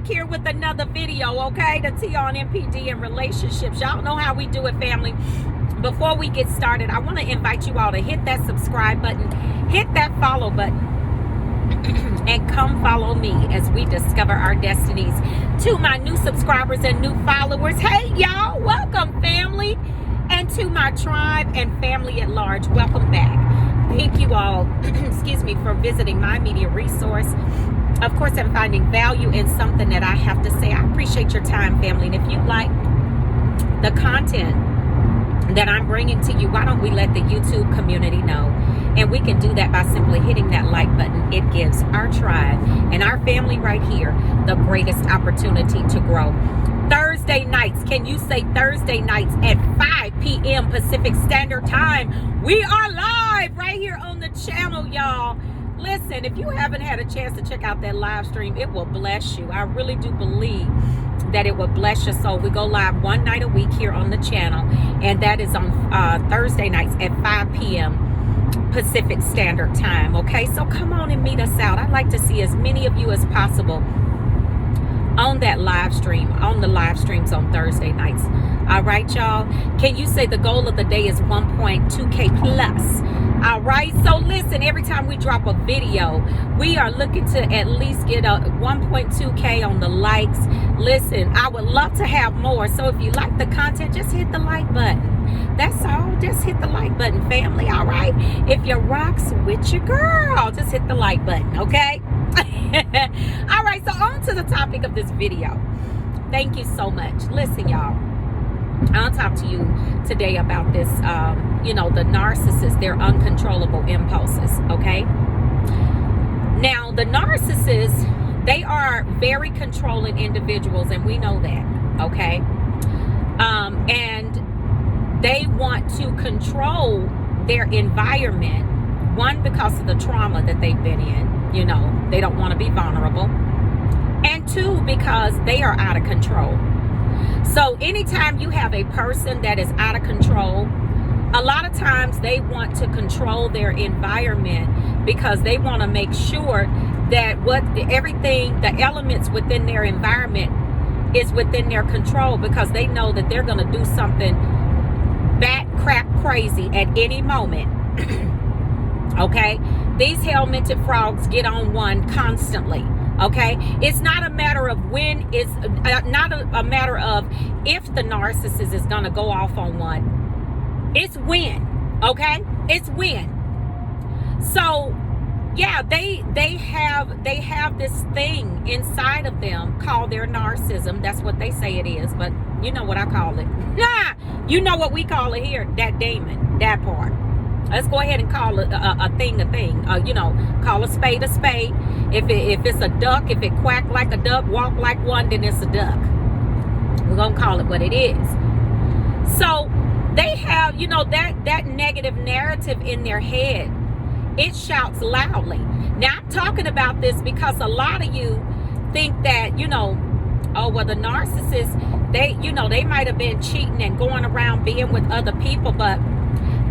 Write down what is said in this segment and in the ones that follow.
back here with another video, okay? The T on NPD and relationships. Y'all know how we do it, family. Before we get started, I want to invite you all to hit that subscribe button, hit that follow button, and come follow me as we discover our destinies. To my new subscribers and new followers, hey y'all, welcome family. And to my tribe and family at large, welcome back. Thank you all, excuse me, for visiting my media resource. Of course, I'm finding value in something that I have to say. I appreciate your time, family. And if you like the content that I'm bringing to you, why don't we let the YouTube community know? And we can do that by simply hitting that like button. It gives our tribe and our family right here the greatest opportunity to grow. Thursday nights, can you say Thursday nights at 5 p.m. Pacific Standard Time? We are live right here on the channel, y'all. Listen, if you haven't had a chance to check out that live stream, it will bless you. I really do believe that it will bless your soul. We go live one night a week here on the channel, and that is on Thursday nights at 5 p.m. Pacific Standard Time, okay? So come on and meet us out. I'd like to see as many of you as possible on that live stream, on the live streams on Thursday nights. All right, y'all. Can you say the goal of the day is 1.2K plus? All right. So listen, every time we drop a video, we are looking to at least get a 1.2K on the likes. Listen, I would love to have more. So if you like the content, just hit the like button. That's all. Just hit the like button, family. All right. If you rocks with your girl, just hit the like button. Okay. All right, so on to the topic of this video. Thank you so much. Listen, y'all, I'll talk to you today about this, the narcissist, their uncontrollable impulses, okay? Now, the narcissists, they are very controlling individuals, and we know that, okay? And they want to control their environment, one, because of the trauma that they've been in. They don't want to be vulnerable. And two, because they are out of control. So anytime you have a person that is out of control, a lot of times they want to control their environment because they want to make sure that the elements within their environment is within their control, because they know that they're going to do something bat crap crazy at any moment. Okay, these hell-mented frogs get on one constantly. Okay, it's not a matter of when, it's not a matter of if the narcissist is gonna go off on one. It's when. Okay, it's when. So yeah, they have this thing inside of them called their narcissism. That's what they say it is, but you know what I call it. You know what we call it here, that demon, that part. Let's go ahead and call it a thing a thing. Call a spade a spade. If it's a duck, if it quack like a duck, walk like one, then it's a duck. We're going to call it what it is. So they have, that negative narrative in their head. It shouts loudly. Now, I'm talking about this because a lot of you think that, oh, well, the narcissist, they might have been cheating and going around being with other people, but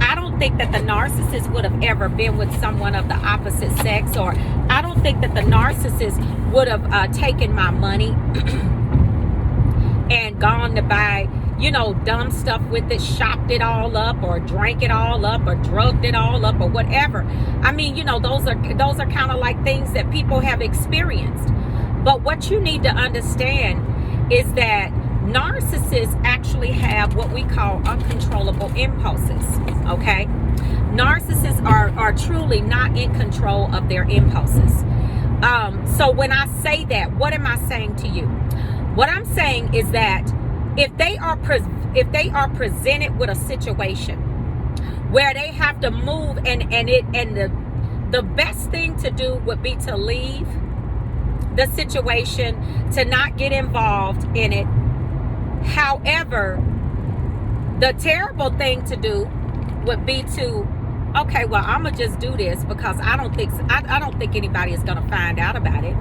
I don't think that the narcissist would have ever been with someone of the opposite sex, or I don't think that the narcissist would have taken my money and gone to buy, dumb stuff with it, shopped it all up, or drank it all up, or drugged it all up, or whatever. I mean, those are kind of like things that people have experienced. But what you need to understand is that narcissists actually have what we call uncontrollable impulses, okay? Narcissists are truly not in control of their impulses. So when I say that, what am I saying to you? What I'm saying is that if they are presented with a situation where they have to move, and the best thing to do would be to leave the situation, to not get involved in it. However, the terrible thing to do would be to, okay, well, I'm gonna just do this because I don't think anybody is gonna find out about it.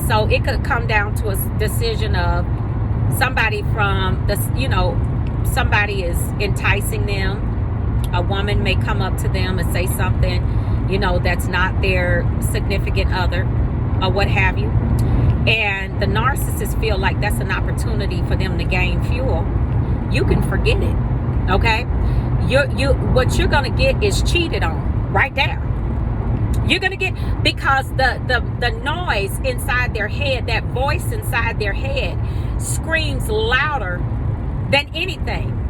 So it could come down to a decision of somebody from the, somebody is enticing them. A woman may come up to them and say something, that's not their significant other. or what have you, and the narcissist feel like that's an opportunity for them to gain fuel, you can forget it. Okay, what you're gonna get is cheated on right there. You're gonna get, because the noise inside their head, that voice inside their head screams louder than anything.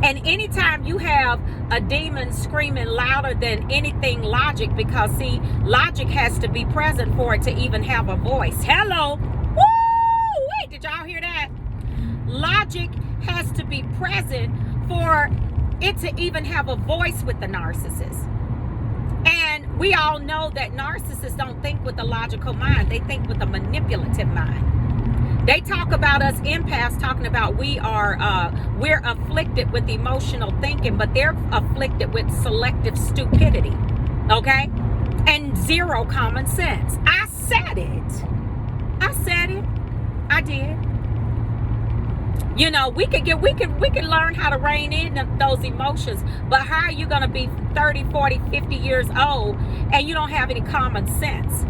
And anytime you have a demon screaming louder than anything logic, because see, logic has to be present for it to even have a voice. Hello. Woo! Wait, did y'all hear that? Logic has to be present for it to even have a voice with the narcissist. And we all know that narcissists don't think with a logical mind. They think with a manipulative mind. They talk about us empaths, talking about we're afflicted with emotional thinking, but they're afflicted with selective stupidity, okay? And zero common sense. I said it. I did. You know, we can learn how to rein in those emotions, but how are you going to be 30, 40, 50 years old and you don't have any common sense?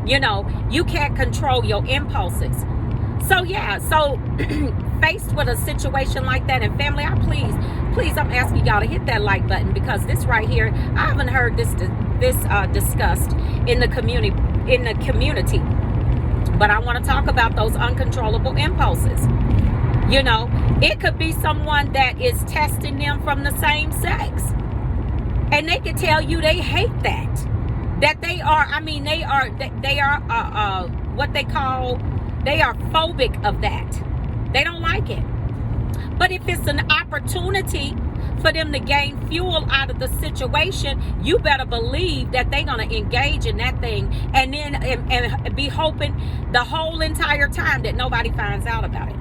You know, you can't control your impulses. So yeah, faced with a situation like that, and family, please, I'm asking y'all to hit that like button, because this right here, I haven't heard this discussed in the community. But I want to talk about those uncontrollable impulses. You know, it could be someone that is testing them from the same sex, and they can tell you they hate that they are. I mean, they are what they call. They are phobic of that. They don't like it. But if it's an opportunity for them to gain fuel out of the situation, you better believe that they're going to engage in that thing, and then and be hoping the whole entire time that nobody finds out about it.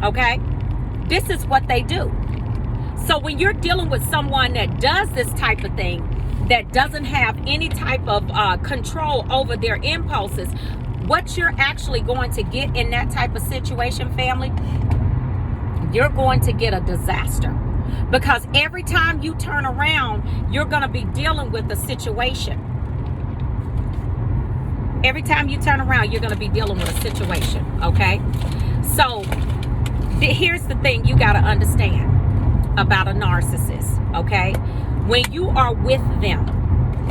Okay? This is what they do. So when you're dealing with someone that does this type of thing, that doesn't have any type of control over their impulses, what you're actually going to get in that type of situation, family, you're going to get a disaster. Because every time you turn around, you're going to be dealing with a situation. Every time you turn around, you're going to be dealing with a situation, okay? So here's the thing you got to understand about a narcissist, okay? When you are with them,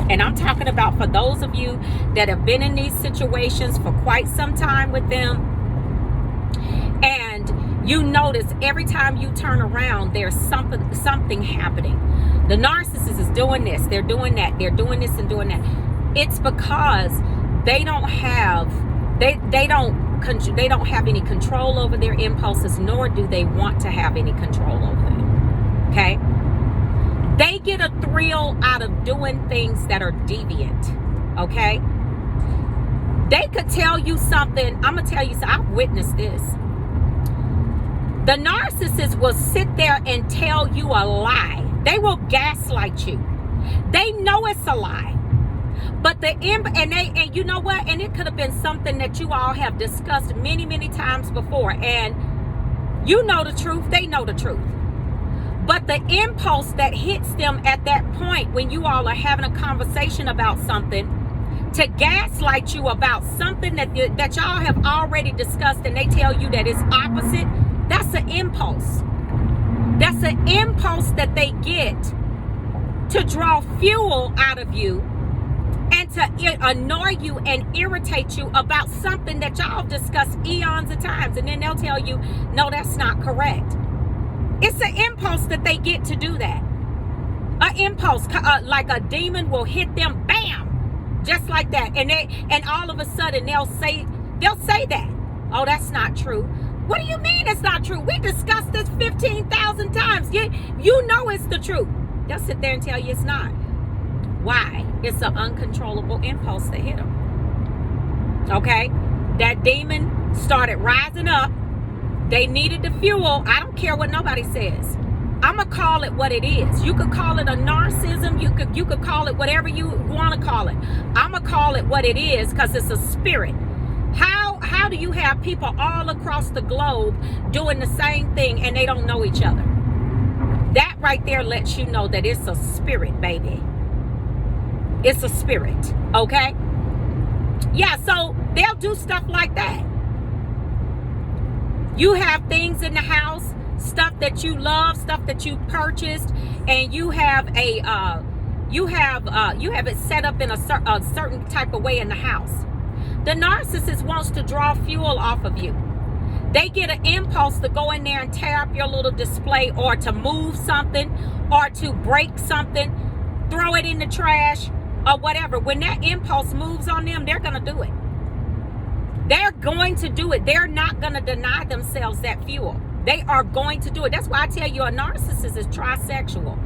and I'm talking about for those of you that have been in these situations for quite some time with them, and you notice every time you turn around, there's something happening. The narcissist is doing this, they're doing that, they're doing this and doing that. It's because they don't have any control over their impulses, nor do they want to have any control over them. Okay? They get a thrill out of doing things that are deviant. Okay? They could tell you something. I'm going to tell you something. I've witnessed this. The narcissist will sit there and tell you a lie. They will gaslight you. They know it's a lie. But and you know what? And it could have been something that you all have discussed many, many times before. And you know the truth. They know the truth. But the impulse that hits them at that point when you all are having a conversation about something, to gaslight you about something that y'all have already discussed, and they tell you that it's opposite, that's an impulse. That's an impulse that they get to draw fuel out of you and to annoy you and irritate you about something that y'all discussed eons of times. And then they'll tell you, no, that's not correct. It's an impulse that they get to do that. An impulse, like a demon will hit them, bam, just like that. And all of a sudden they'll say that. Oh, that's not true. What do you mean it's not true? We discussed this 15,000 times. You know it's the truth. They'll sit there and tell you it's not. Why? It's an uncontrollable impulse that hit them. Okay? That demon started rising up. They needed the fuel. I don't care what nobody says. I'm going to call it what it is. You could call it a narcissism. You could call it whatever you want to call it. I'm going to call it what it is because it's a spirit. How do you have people all across the globe doing the same thing and they don't know each other? That right there lets you know that it's a spirit, baby. It's a spirit, okay? Yeah, so they'll do stuff like that. You have things in the house, stuff that you love, stuff that you purchased, and you have it set up in a certain type of way in the house. The narcissist wants to draw fuel off of you. They get an impulse to go in there and tear up your little display, or to move something, or to break something, throw it in the trash, or whatever. When that impulse moves on them, they're going to do it. They're going to do it. They're not going to deny themselves that fuel. They are going to do it. That's why I tell you, a narcissist is trisexual.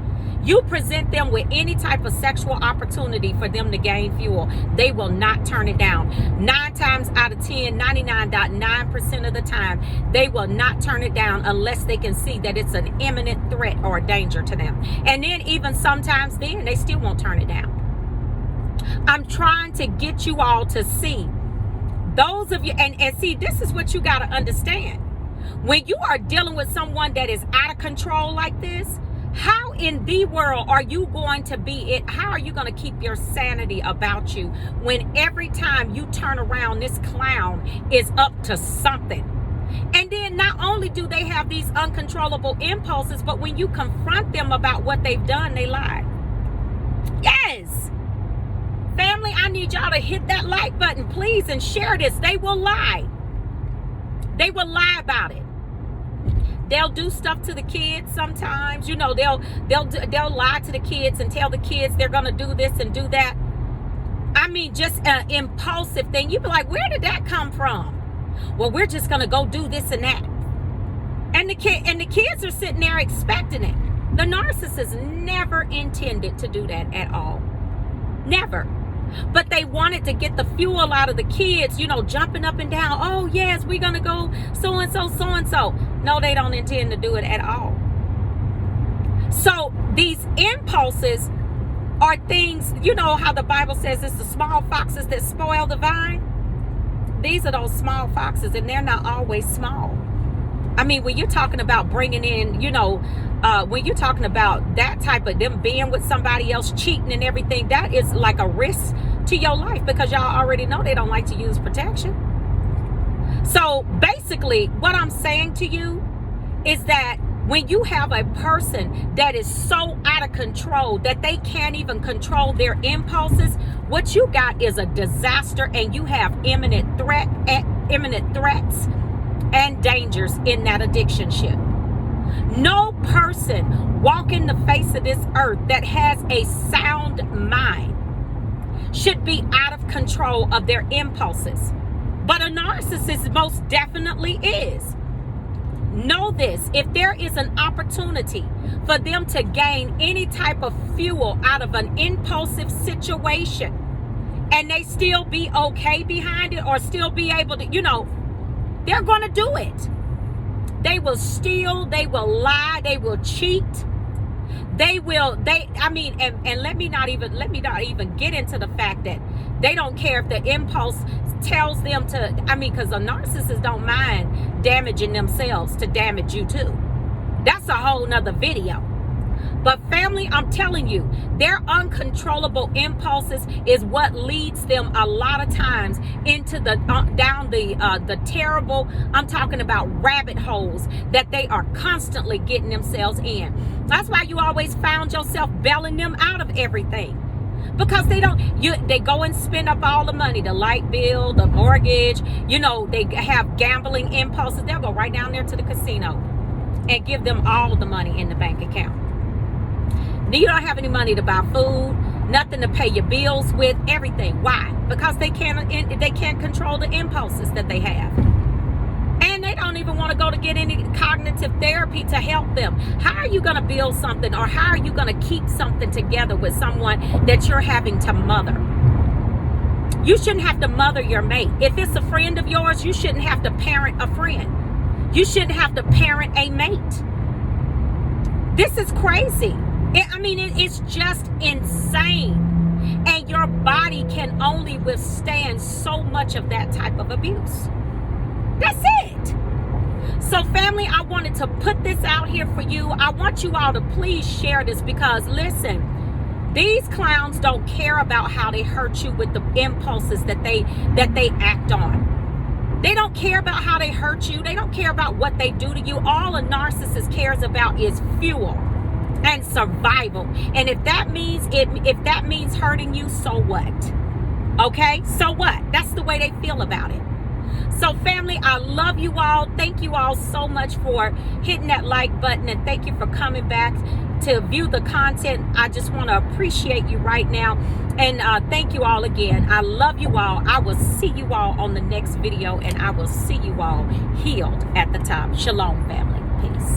You present them with any type of sexual opportunity for them to gain fuel, they will not turn it down. 9 times out of 10, 99.9% of the time, they will not turn it down unless they can see that it's an imminent threat or a danger to them. And then even sometimes then, they still won't turn it down. I'm trying to get you all to see, those of you, and see, this is what you got to understand. When you are dealing with someone that is out of control like this, how in the world are you going to be it? How are you going to keep your sanity about you when every time you turn around, this clown is up to something? And then not only do they have these uncontrollable impulses, but when you confront them about what they've done, they lie. Yes. Family, I need y'all to hit that like button, please, and share this. They will lie. They will lie about it. They'll do stuff to the kids sometimes. You know, they'll lie to the kids and tell the kids they're going to do this and do that. I mean, just an impulsive thing. You'd be like, where did that come from? Well, we're just going to go do this and that. And the kids are sitting there expecting it. The narcissist never intended to do that at all. Never. But they wanted to get the fuel out of the kids, you know, jumping up and down. Oh, yes, we're going to go so-and-so, so-and-so. No, they don't intend to do it at all. So these impulses are things, you know how the Bible says it's the small foxes that spoil the vine? These are those small foxes, and they're not always small. I mean, when you're talking about bringing in, you know, when you're talking about that type of them being with somebody else, cheating and everything, that is like a risk to your life, because y'all already know they don't like to use protection. So basically what I'm saying to you is that when you have a person that is so out of control that they can't even control their impulses, what you got is a disaster, and you have imminent threats and dangers in that addiction ship. No person walking the face of this earth that has a sound mind should be out of control of their impulses. But a narcissist most definitely is. Know this: if there is an opportunity for them to gain any type of fuel out of an impulsive situation, and they still be okay behind it, or still be able to, you know, they're going to do it. They will steal, they will lie, they will cheat. And let me not even get into the fact that they don't care if the impulse tells them to, because a narcissist don't mind damaging themselves to damage you too. That's a whole nother video. But family, I'm telling you, their uncontrollable impulses is what leads them a lot of times into the terrible, I'm talking about rabbit holes that they are constantly getting themselves in. That's why you always found yourself bailing them out of everything. Because they go and spend up all the money, the light bill, the mortgage, you know, they have gambling impulses. They'll go right down there to the casino and give them all the money in the bank account. You don't have any money to buy food, nothing to pay your bills with, everything. Why? Because they can't control the impulses that they have. And they don't even want to go to get any cognitive therapy to help them. How are you going to build something, or how are you going to keep something together with someone that you're having to mother? You shouldn't have to mother your mate. If it's a friend of yours, you shouldn't have to parent a friend. You shouldn't have to parent a mate. This is crazy. It's just insane. And your body can only withstand so much of that type of abuse. That's it. So family, I wanted to put this out here for you. I want you all to please share this, because listen, These clowns don't care about how they hurt you with the impulses that they act on. They don't care about how they hurt you. They don't care about what they do to you. All a narcissist cares about is fuel and survival. And if that means hurting you, so what? Okay? So what? That's the way they feel about it. So family, I love you all. Thank you all so much for hitting that like button, and thank you for coming back to view the content. I just want to appreciate you right now, and thank you all again. I love you all. I will see you all on the next video, and I will see you all healed at the top. Shalom, family. Peace.